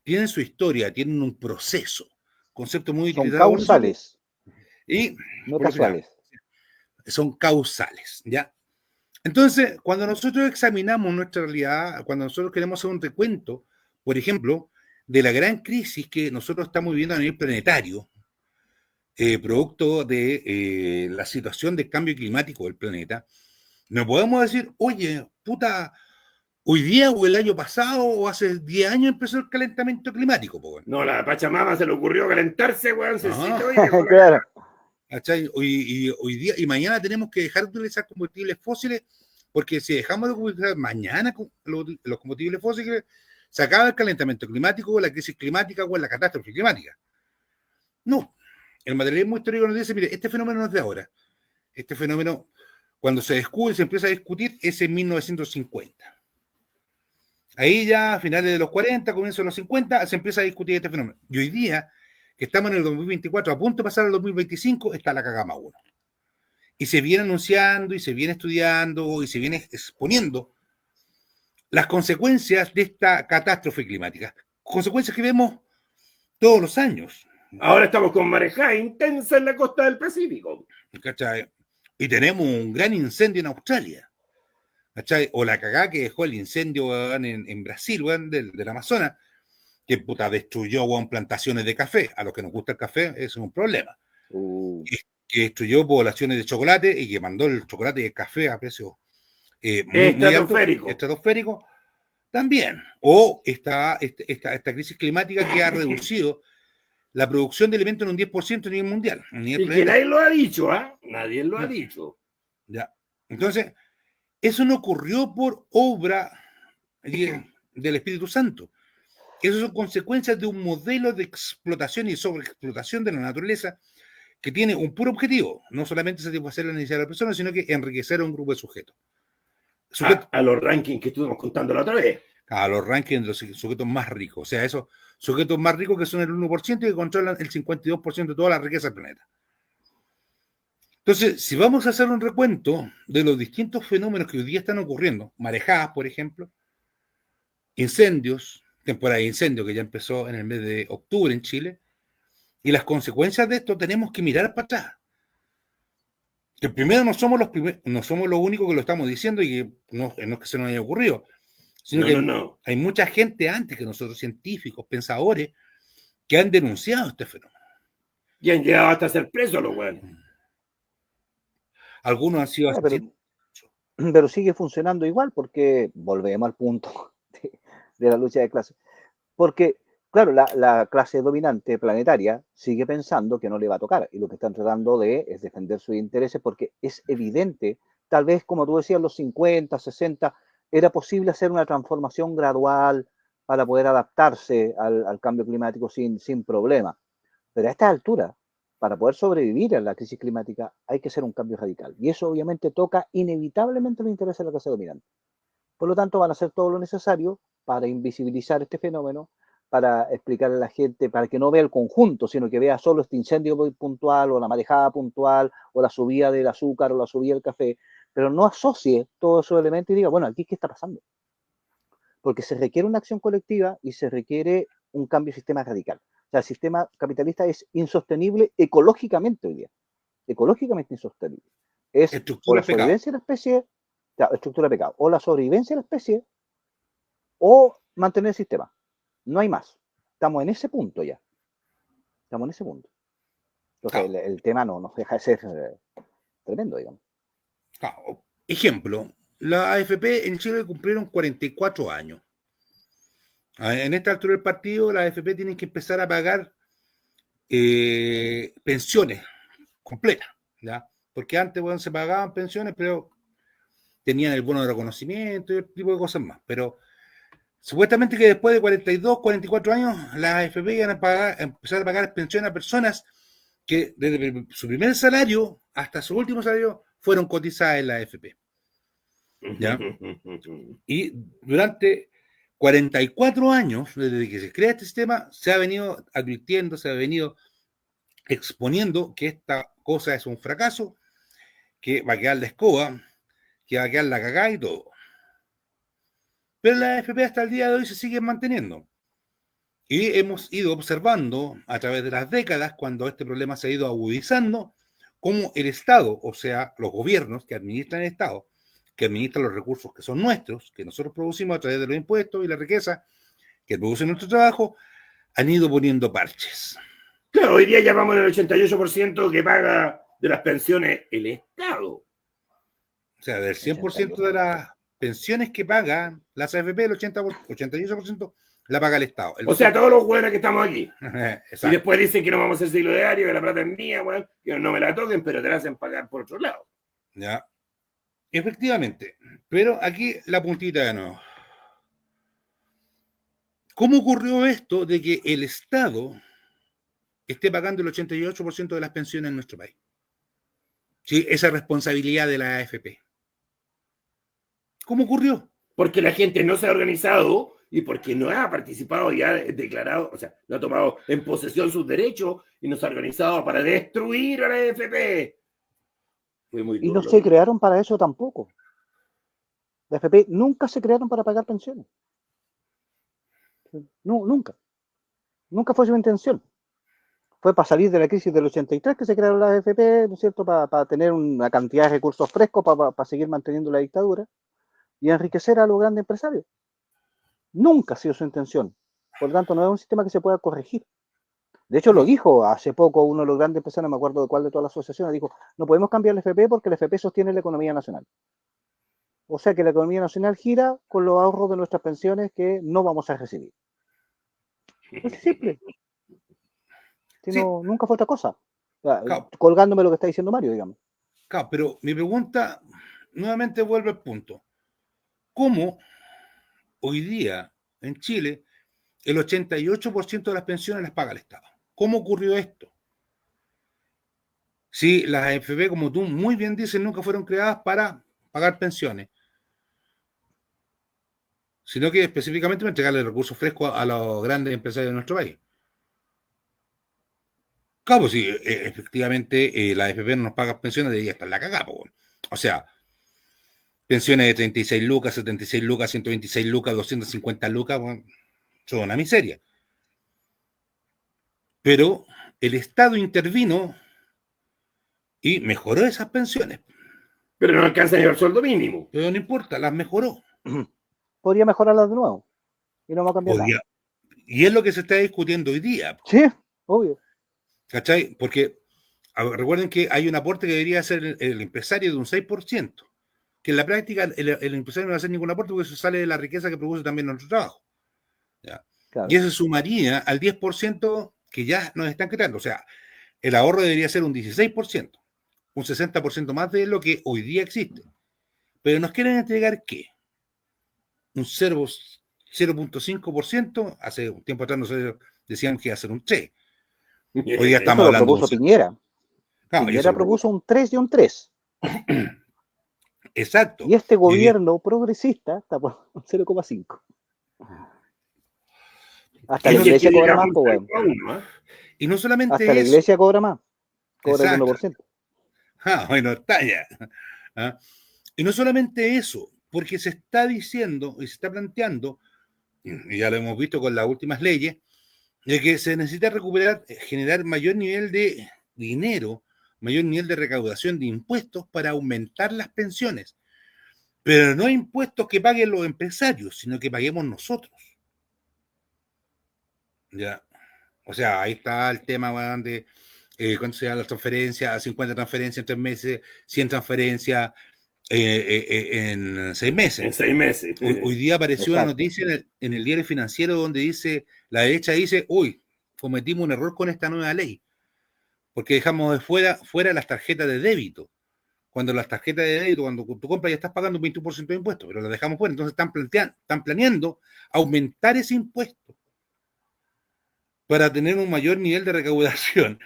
tienen su historia, tienen un proceso, concepto muy Son utilizado por nosotros, causales, y no por lo que casuales. son causales, ¿ya? Entonces, cuando nosotros examinamos nuestra realidad, cuando nosotros queremos hacer un recuento, por ejemplo, de la gran crisis que nosotros estamos viviendo a nivel planetario, producto de la situación del cambio climático del planeta, no podemos decir, oye, puta, hoy día o el año pasado o hace 10 años empezó el calentamiento climático, po, weón. No, la Pachamama se le ocurrió calentarse, weón, se Ah, citó y dejó la Claro. cagada. ¿cachai? Hoy día y mañana tenemos que dejar de utilizar combustibles fósiles, porque si dejamos de utilizar mañana los combustibles fósiles, se acaba el calentamiento climático, la crisis climática o la catástrofe climática. No, el materialismo histórico nos dice, mire, este fenómeno no es de ahora. Este fenómeno, cuando se descubre, se empieza a discutir, es en 1950. Ahí ya, a finales de los 40, comienzos de los 50, se empieza a discutir este fenómeno. Y hoy día, que estamos en el 2024, a punto de pasar al 2025, está la cagama 1. Y se viene anunciando, y se viene estudiando, y se viene exponiendo las consecuencias de esta catástrofe climática. Consecuencias que vemos todos los años. Ahora estamos con marejada intensa en la costa del Pacífico. ¿Cachai? Y tenemos un gran incendio en Australia. ¿Cachai? O la cagada que dejó el incendio en Brasil, del Amazonas, que puta destruyó plantaciones de café. A los que nos gusta el café, eso es un problema. Que destruyó poblaciones de chocolate y que mandó el chocolate y el café a precios muy altos, estratosféricos, también. O esta crisis climática que ha reducido la producción de alimentos en un 10% a nivel mundial. Y que nadie lo ha dicho, ¿ah? Nadie lo ha dicho. Ya. Entonces, eso no ocurrió por obra del Espíritu Santo. Esas son consecuencias de un modelo de explotación y sobreexplotación de la naturaleza que tiene un puro objetivo, no solamente satisfacer la necesidad de la persona, sino que enriquecer a un grupo de sujetos. A los rankings que estuvimos contando la otra vez. A los rankings de los sujetos más ricos. O sea, esos sujetos más ricos que son el 1% y que controlan el 52% de toda la riqueza del planeta. Entonces, si vamos a hacer un recuento de los distintos fenómenos que hoy día están ocurriendo, marejadas, por ejemplo, incendios, temporada de incendio que ya empezó en el mes de octubre en Chile, y las consecuencias de esto tenemos que mirar para atrás. Que primero no somos los únicos que lo estamos diciendo y que no es que se nos haya ocurrido, sino que hay mucha gente antes que nosotros, científicos, pensadores, que han denunciado este fenómeno. Y han llegado hasta ser presos los weones. Algunos han sido asesinados. Pero sigue funcionando igual porque volvemos al punto de la lucha de clases. Porque, claro, la clase dominante planetaria sigue pensando que no le va a tocar y lo que están tratando es defender sus intereses porque es evidente, tal vez como tú decías, los 50, 60, era posible hacer una transformación gradual para poder adaptarse al cambio climático sin problema. Pero a esta altura, para poder sobrevivir a la crisis climática, hay que hacer un cambio radical. Y eso obviamente toca inevitablemente los intereses de la clase dominante. Por lo tanto, van a hacer todo lo necesario para invisibilizar este fenómeno, para explicarle a la gente, para que no vea el conjunto, sino que vea solo este incendio puntual o la marejada puntual o la subida del azúcar o la subida del café, pero no asocie todos esos elementos y diga, bueno, aquí qué está pasando. Porque se requiere una acción colectiva y se requiere un cambio de sistema radical. O sea, el sistema capitalista es insostenible ecológicamente hoy día. Ecológicamente insostenible. Es o Estructura la es pecado. sobrevivencia de la especie, claro, estructura de pecado, o la sobrevivencia de la especie, o mantener el sistema. No hay más. Estamos en ese punto ya. Estamos en ese punto. Entonces, Claro, el tema no deja de ser tremendo, digamos. claro. Ejemplo, la AFP en Chile cumplieron 44 años. En esta altura del partido, la AFP tienen que empezar a pagar pensiones completas, ¿ya? Porque antes, bueno, se pagaban pensiones, pero tenían el bono de reconocimiento y el tipo de cosas más. Pero supuestamente que después de 42, 44 años, las AFP iban a empezar a pagar pensiones a personas que desde su primer salario hasta su último salario fueron cotizadas en la AFP. ¿Ya? Y durante 44 años, desde que se crea este sistema, se ha venido advirtiendo, se ha venido exponiendo que esta cosa es un fracaso, que va a quedar la escoba, que va a quedar la cagada y todo. Pero la AFP hasta el día de hoy se sigue manteniendo. Y hemos ido observando a través de las décadas, cuando este problema se ha ido agudizando, cómo el Estado, o sea, los gobiernos que administran el Estado, que administran los recursos que son nuestros, que nosotros producimos a través de los impuestos y la riqueza que produce nuestro trabajo, han ido poniendo parches. Claro, hoy día ya vamos en el 88% que paga de las pensiones el Estado. O sea, del 100% de las pensiones que pagan las AFP, el 88% la paga el Estado. O sea, todos los buenos que estamos aquí. Exacto. Y después dicen que no vamos a hacer siglo diario, que la plata es mía, bueno, que no me la toquen, pero te la hacen pagar por otro lado. Ya. Efectivamente. Pero aquí la puntita de nuevo. ¿Cómo ocurrió esto de que el Estado esté pagando el 88% de las pensiones en nuestro país? Sí, esa responsabilidad de la AFP. ¿Cómo ocurrió? Porque la gente no se ha organizado y porque no ha participado y ha declarado, o sea, no ha tomado en posesión sus derechos y no se ha organizado para destruir a la AFP. Fue muy Y no duro. se crearon para eso tampoco. La AFP nunca se crearon para pagar pensiones. No, nunca. Nunca fue su intención. Fue para salir de la crisis del 83 que se crearon las AFP, ¿no es cierto?, para tener una cantidad de recursos frescos para seguir manteniendo la dictadura y enriquecer a los grandes empresarios. Nunca ha sido su intención. Por lo tanto, no es un sistema que se pueda corregir. De hecho, lo dijo hace poco uno de los grandes empresarios, no me acuerdo de cuál de todas las asociaciones, dijo, no podemos cambiar el FP porque el FP sostiene la economía nacional. O sea que la economía nacional gira con los ahorros de nuestras pensiones que no vamos a recibir. Es simple. Si Sí, no, nunca fue otra cosa. claro, Colgándome lo que está diciendo Mario, digamos. claro, pero mi pregunta nuevamente vuelve al punto. ¿Cómo hoy día en Chile el 88% de las pensiones las paga el Estado? ¿Cómo ocurrió esto? Si las AFP, como tú muy bien dices, nunca fueron creadas para pagar pensiones, sino que específicamente para entregarle recursos frescos a los grandes empresarios de nuestro país. Claro, pues sí, efectivamente la AFP no nos paga pensiones, debería estar la cagada, po. O sea, pensiones de 36 lucas, 76 lucas, 126 lucas, 250 lucas, bueno, son una miseria. Pero el Estado intervino y mejoró esas pensiones. Pero no alcanza ni el sueldo mínimo. Pero no importa, las mejoró. Podría mejorarlas de nuevo y no va a cambiar nada. Podía. Y es lo que se está discutiendo hoy día. Sí, obvio. ¿Cachai? Porque recuerden que hay un aporte que debería hacer el empresario de un 6%, que en la práctica el empresario no va a hacer ningún aporte porque eso sale de la riqueza que produce también nuestro trabajo. ¿Ya? Claro. Y eso sumaría al 10% que ya nos están creando. O sea, el ahorro debería ser un 16%, un 60% más de lo que hoy día existe. Pero nos quieren entregar ¿qué? Un 0.5%. Hace un tiempo atrás nosotros decíamos que iba a ser un 3%. Hoy día estamos Eso lo hablando de un propuso Piñera. Claro, Piñera propuso un 3 y un 3. Exacto. Y este gobierno progresista está por un 0,5. Hasta la iglesia cobra más, pues, bueno. Y no solamente Hasta la eso. iglesia cobra más. Cobra el Exacto. 1%. Bueno, está ya. ¿Ah? Y no solamente eso, porque se está diciendo y se está planteando, y ya lo hemos visto con las últimas leyes, de que se necesita recuperar, generar mayor nivel de dinero, mayor nivel de recaudación de impuestos para aumentar las pensiones. Pero no impuestos que paguen los empresarios, sino que paguemos nosotros. Ya. O sea, ahí está el tema, weón, de cuánto se llama las transferencias, 50 transferencias en 3 meses, 100 transferencias en 6 meses. En 6 meses. Hoy día apareció una Exacto. noticia en el diario financiero donde dice, la derecha dice, uy, cometimos un error con esta nueva ley, porque dejamos de fuera las tarjetas de débito. Cuando las tarjetas de débito, cuando tú compras ya estás pagando un 21% de impuestos, pero las dejamos fuera. Entonces están planeando aumentar ese impuesto para tener un mayor nivel de recaudación.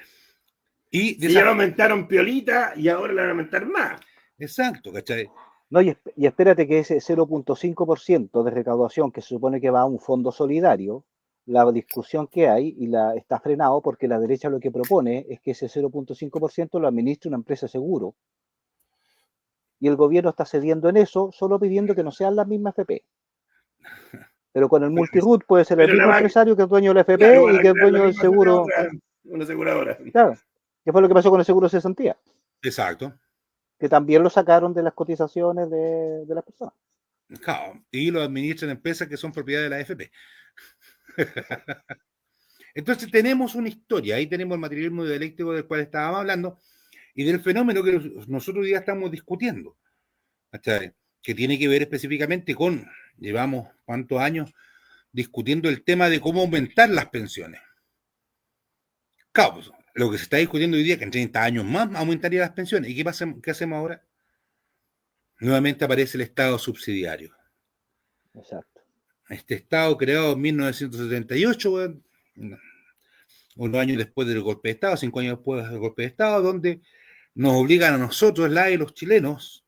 Y si ya lo aumentaron piolita y ahora le van a aumentar más. Exacto, ¿cachai? No, y espérate que ese 0.5% de recaudación que se supone que va a un fondo solidario, la discusión que hay está frenado porque la derecha lo que propone es que ese 0.5% lo administre una empresa seguro. Y el gobierno está cediendo en eso, solo pidiendo que no sean las mismas FP. Pero con el multiroot puede ser el mismo empresario que el dueño del FP, claro, y que el dueño del seguro. Una aseguradora. Claro, que fue lo que pasó con el seguro de cesantía. Exacto. Que también lo sacaron de las cotizaciones de las personas. Claro, y lo administran empresas que son propiedad de la AFP. Entonces tenemos una historia, ahí tenemos el materialismo dialéctico del cual estábamos hablando y del fenómeno que nosotros hoy día estamos discutiendo, ¿cachai? Que tiene que ver específicamente con, llevamos cuántos años discutiendo el tema de cómo aumentar las pensiones. Claro, pues, lo que se está discutiendo hoy día es que en 30 años más aumentaría las pensiones. ¿Y qué hacemos ahora? Nuevamente aparece el Estado subsidiario. Exacto. Este Estado creado en 1978, bueno, unos años después del golpe de Estado, 5 años después del golpe de Estado, donde nos obligan a nosotros, la y los chilenos,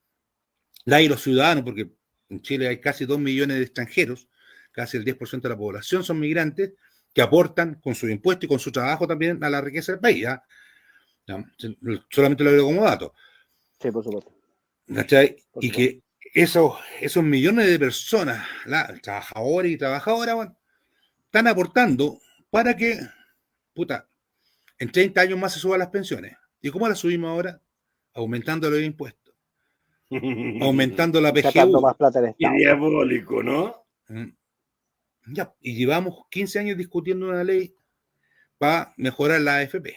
la y los ciudadanos, porque en Chile hay casi 2 millones de extranjeros, casi el 10% de la población son migrantes, que aportan con su impuesto y con su trabajo también a la riqueza del país. ¿Ya? Solamente lo digo como dato. Sí, por supuesto. ¿Cachai? Y que esos millones de personas, trabajadores y trabajadoras, bueno, están aportando para que, puta, en 30 años más se suban las pensiones. ¿Y cómo las subimos ahora? Aumentando los impuestos. Aumentando la PGU. Sacando más plata del Estado. Qué diabólico, ¿no? Ya, y llevamos 15 años discutiendo una ley para mejorar la AFP.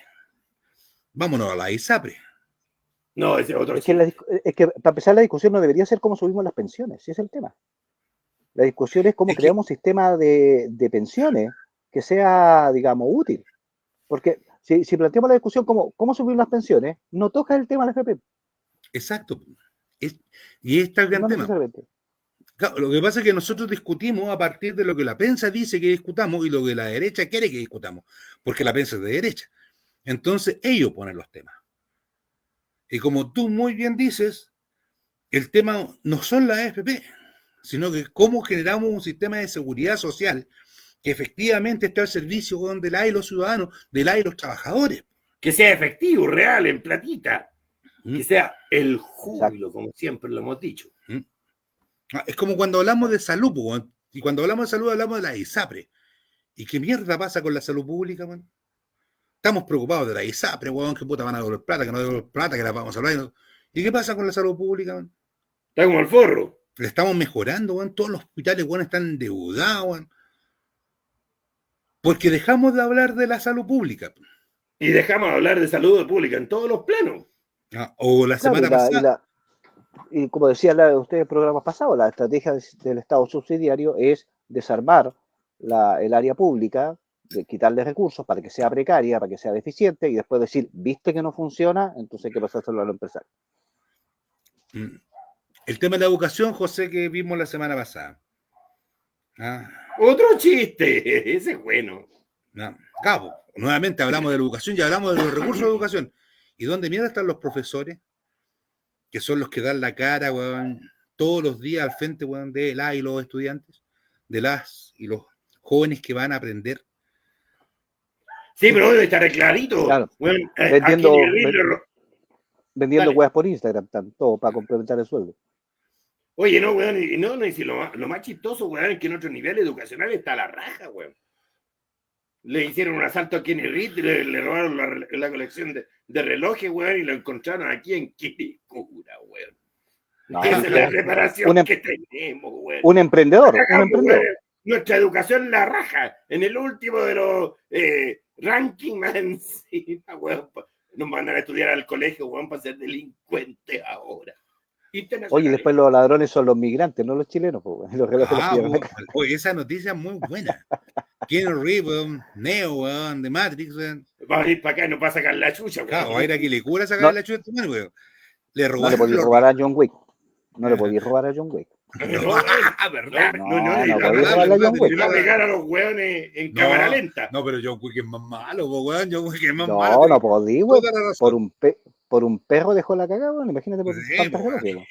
Vámonos a la ISAPRE. No, ese es otro. Es que para empezar la discusión no debería ser cómo subimos las pensiones, ese es el tema. La discusión es cómo creamos un sistema de pensiones que sea, digamos, útil. Porque si planteamos la discusión como cómo subir las pensiones, no toca el tema de la FP. Exacto. Y este es el gran tema. Claro, lo que pasa es que nosotros discutimos a partir de lo que la prensa dice que discutamos y lo que la derecha quiere que discutamos, porque la prensa es de derecha. Entonces ellos ponen los temas. Y como tú muy bien dices, el tema no son las AFP, sino que cómo generamos un sistema de seguridad social que efectivamente esté al servicio de la y los ciudadanos, de la y los trabajadores. Que sea efectivo, real, en platita. Que sea el júbilo, como siempre lo hemos dicho. Es como cuando hablamos de salud, y cuando hablamos de salud hablamos de la ISAPRE. ¿Y qué mierda pasa con la salud pública, man? Estamos preocupados de la ISAPRE, weón, que puta van a devolver plata, que no devolver plata, que la vamos a hablar. ¿Y qué pasa con la salud pública, man? Está como el forro. Le estamos mejorando, weón. Todos los hospitales, weón, están endeudados, weón. Porque dejamos de hablar de la salud pública. Y dejamos de hablar de salud pública en todos los planos. O la semana pasada. Y como decía usted en programas pasados, la estrategia del Estado subsidiario es desarmar el área pública, de quitarle recursos para que sea precaria, para que sea deficiente, y después decir, viste que no funciona, entonces hay que pasar a hacerlo a los empresarios. El tema de la educación, José, que vimos la semana pasada. Otro chiste, ese es bueno. Cabo, nuevamente hablamos de la educación y hablamos de los recursos de educación. ¿Y dónde mierda están los profesores? Que son los que dan la cara, weón, todos los días al frente, weón, de las y los estudiantes, de las y los jóvenes que van a aprender. Sí, pero debe estar clarito. Claro. Bueno, vendiendo weas por Instagram, todo para complementar el sueldo. Oye, no, weón, y si lo más chistoso, weón, es que en otro nivel educacional está la raja, weón. le hicieron un asalto a Kenny Reed, le robaron la colección de relojes, weón, y lo encontraron aquí en Quilicura, weón. No, Esa es la un, preparación em- que tenemos, weón. un emprendedor, un Cagamos, emprendedor. weón. Nuestra educación la raja. En el último de los rankings más encima, weón. Nos mandan a estudiar al colegio, weón, para ser delincuentes ahora. Oye, después los ladrones son los migrantes, no los chilenos, pues, los relojes los pillan acá. Oye, esa noticia es muy buena. Keanu Reeves, Neo, weón, de Matrix, weón. Va a ir para acá y nos va a sacar la chucha, weón. Claro, va a ir a Quilicura a sacar la chucha, weón. Le No le robaron podías los robar a John Wick. No le podías robar a John Wick. ¿verdad? No le podías robarle a John va Wick. a pegar a los weones en cámara lenta. No, pero John Wick es más malo, po, weón. John Wick es más malo. No, no podías, weón. Toda la razón. Por un perro dejó la cagada, weón. Imagínate por Sí, tantas po, relojes, weón.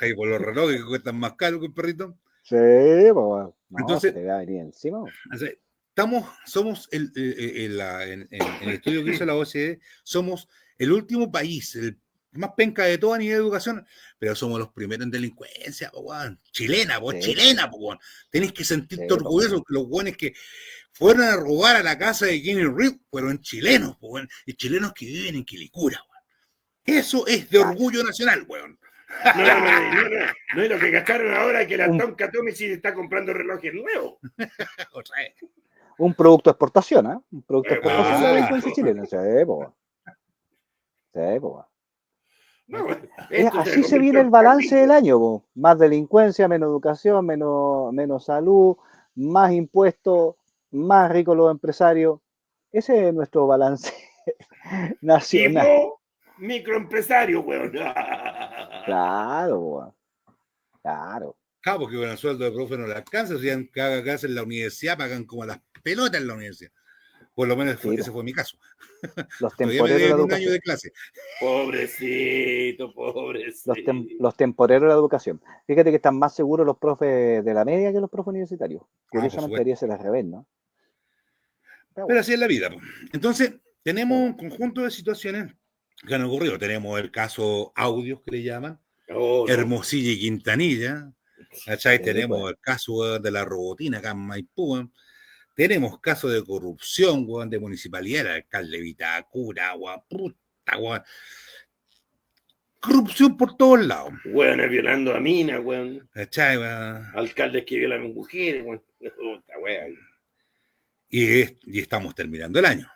Hey, por los relojes que cuestan más caro que un perrito. Sí, pues, weón. No, Entonces, se te va a venir encima, weón. O sea, somos en el estudio que hizo la OCDE, somos el último país, el más penca de todo a nivel de educación, pero somos los primeros en delincuencia, po, weón. Chilena, po, Sí. chilena, po, weón. Tenés que sentirte Sí, orgulloso que los weones que fueron a robar a la casa de Kenny Reeves fueron chilenos, po, weón, y chilenos que viven en Quilicura, weón. Eso es de orgullo nacional, weón. No es lo que gastaron ahora que la Tonka Tomici está comprando relojes nuevos. O sea, Un producto de exportación, ¿eh? Un producto de exportación de la Ah. delincuencia chilena. Sí, pues. Sí, pues. No, esto Así se viene el balance del año, po. Más delincuencia, menos educación, menos salud, más impuestos, más ricos los empresarios. Ese es nuestro balance nacional. Tipo microempresario, weón. Claro, weón. Claro. Claro, porque con el sueldo de profe no le alcanza, si cada clase en la universidad pagan como las pelotas en la universidad. Por lo menos Sí, ese fue mi caso. Los Todavía me temporeros de la deben un año educación. de clase. Pobrecito. Los temporeros de la educación. Fíjate que están más seguros los profes de la media que los profes universitarios. Curiosamente supuesto. debería ser al revés, ¿no? Pero así es la vida. Po. Entonces, tenemos un conjunto de situaciones que han ocurrido. Tenemos el caso Audios, que le llaman, Hermosilla y Quintanilla. ¿Cachai? Sí, tenemos pues. el caso de la robotina acá en Maipú. Tenemos casos de corrupción, weón, de municipalidad, el alcalde de Vitacura, weón, puta, weón. Corrupción por todos lados. Weón, violando a minas, weón. ¿Cachai, weón? Alcaldes que violan a mujeres, weón. Puta, weón. Y estamos terminando el año.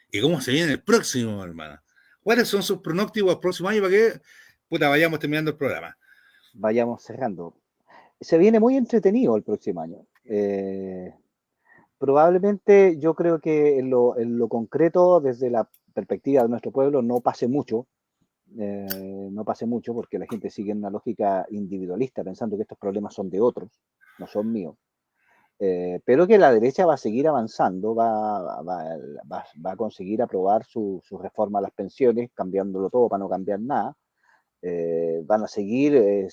¿Y cómo se viene el próximo, hermana? ¿Cuáles son sus pronósticos al próximo año para que vayamos terminando el programa? Vayamos cerrando. Se viene muy entretenido el próximo año. Probablemente yo creo que en lo concreto, desde la perspectiva de nuestro pueblo, no pase mucho. No pase mucho porque la gente sigue en una lógica individualista, pensando que estos problemas son de otros, no son míos. Pero que la derecha va a seguir avanzando, va a conseguir aprobar su reforma a las pensiones, cambiándolo todo para no cambiar nada. Van a seguir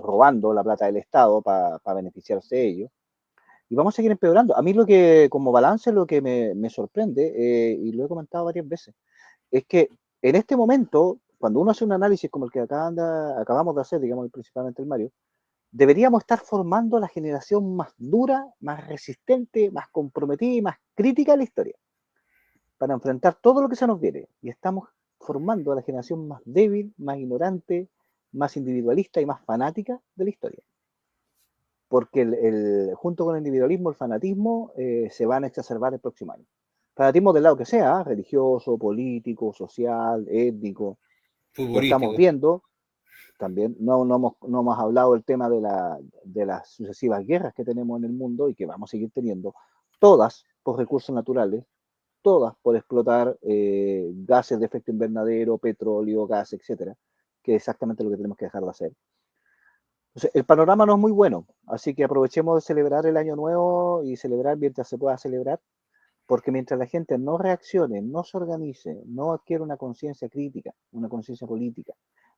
robando la plata del Estado para beneficiarse de ellos. Y vamos a seguir empeorando. A mí lo que, como balance, lo que me sorprende, y lo he comentado varias veces, es que en este momento, cuando uno hace un análisis como el que acabamos de hacer, digamos, principalmente el Mario, deberíamos estar formando la generación más dura, más resistente, más comprometida y más crítica de la historia, para enfrentar todo lo que se nos viene. Y estamos formando a la generación más débil, más ignorante, más individualista y más fanática de la historia. Porque junto con el individualismo, el fanatismo se van a exacerbar el próximo año. Fanatismo del lado que sea, religioso, político, social, étnico. Lo estamos viendo. También no hemos hablado del tema de las sucesivas guerras que tenemos en el mundo y que vamos a seguir teniendo, todas por recursos naturales, todas por explotar gases de efecto invernadero, petróleo, gas, etcétera, que es exactamente lo que tenemos que dejar de hacer. Entonces, el panorama no es muy bueno, así que aprovechemos de celebrar el año nuevo y celebrar mientras se pueda celebrar, porque mientras la gente no reaccione, no se organice, no adquiera una conciencia crítica, una conciencia política,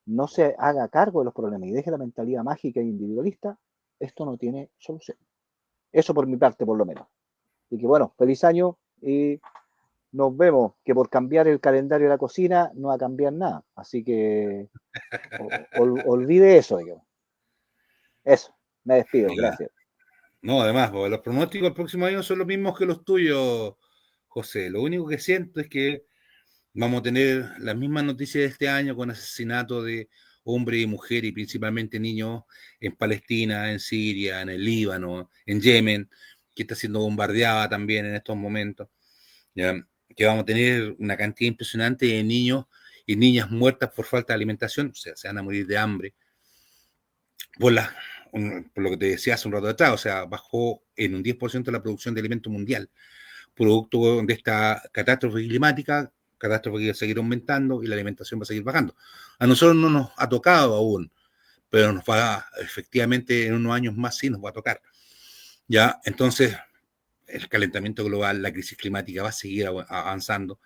no se haga cargo de los problemas y deje la mentalidad mágica e individualista, esto no tiene solución. Eso por mi parte, por lo menos. Y que bueno, feliz año y nos vemos, que por cambiar el calendario de la cocina no va a cambiar nada. Así que olvide eso, digamos. Eso, me despido, gracias. No, además, porque los pronósticos del próximo año son los mismos que los tuyos, José. Lo único que siento es que vamos a tener las mismas noticias de este año con asesinatos de hombres y mujeres y principalmente niños en Palestina, en Siria, en el Líbano, en Yemen, que está siendo bombardeada también en estos momentos. ¿Ya? Que vamos a tener una cantidad impresionante de niños y niñas muertas por falta de alimentación, o sea, se van a morir de hambre por, por lo que te decía hace un rato atrás, o sea, bajó en un 10% la producción de alimentos mundial, producto de esta catástrofe climática, catástrofe que va a seguir aumentando y la alimentación va a seguir bajando. A nosotros no nos ha tocado aún, pero nos va, efectivamente, en unos años más sí nos va a tocar. Ya, entonces, el calentamiento global, la crisis climática va a seguir avanzando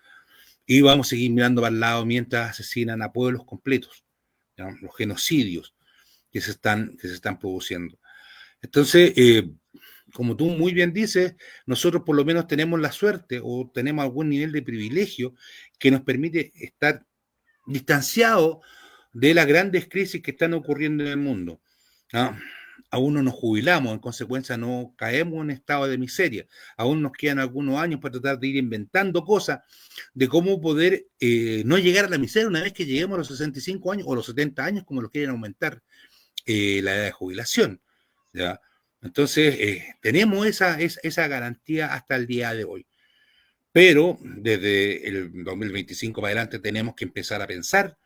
y vamos a seguir mirando para el lado mientras asesinan a pueblos completos, ¿ya? Los genocidios que se están produciendo. Entonces, como tú muy bien dices, nosotros por lo menos tenemos la suerte o tenemos algún nivel de privilegio que nos permite estar distanciados de las grandes crisis que están ocurriendo en el mundo. ¿Ah? Aún no nos jubilamos, en consecuencia no caemos en un estado de miseria. Aún nos quedan algunos años para tratar de ir inventando cosas de cómo poder no llegar a la miseria una vez que lleguemos a los 65 años o los 70 años, como lo quieren aumentar la edad de jubilación. ¿Ya? Entonces, tenemos esa garantía hasta el día de hoy. Pero desde el 2025 para adelante tenemos que empezar a pensar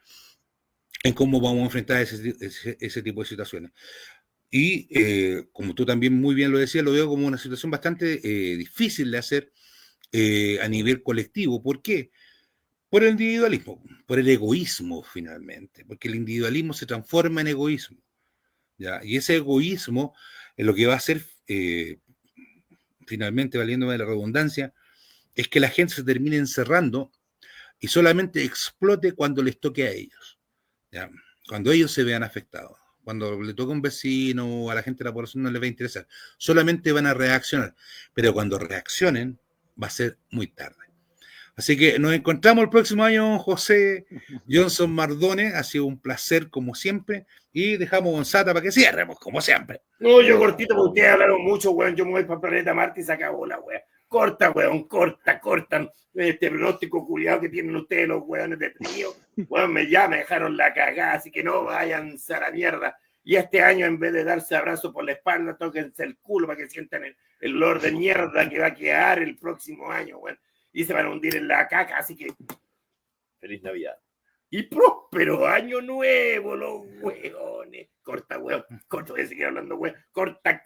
en cómo vamos a enfrentar ese tipo de situaciones. Y como tú también muy bien lo decías, lo veo como una situación bastante difícil de hacer a nivel colectivo. ¿Por qué? Por el individualismo, por el egoísmo finalmente, porque el individualismo se transforma en egoísmo. ¿Ya? Y ese egoísmo es lo que va a hacer, finalmente, valiéndome de la redundancia, es que la gente se termine encerrando y solamente explote cuando les toque a ellos. ¿Ya? Cuando ellos se vean afectados. Cuando le toque a un vecino o a la gente de la población no les va a interesar. Solamente van a reaccionar. Pero cuando reaccionen, va a ser muy tarde. Así que nos encontramos el próximo año, José Johnson Mardones. Ha sido un placer, como siempre. Y dejamos Gonzata para que cierremos, como siempre. No, yo cortito, porque ustedes hablaron mucho, weón. Yo me voy para el planeta Marte y se acabó la weón. Corta, weón, cortan. Este pronóstico culiado que tienen ustedes, los weones deprimidos. Weón, ya me dejaron la cagada, así que no vayan a la mierda. Y este año, en vez de darse abrazo por la espalda, tóquense el culo para que sientan el olor de mierda que va a quedar el próximo año, weón. Y se van a hundir en la caca, así que feliz Navidad. Y próspero año nuevo, los hueones. Corta, weón. Corta, voy a seguir hablando, weón. Corta.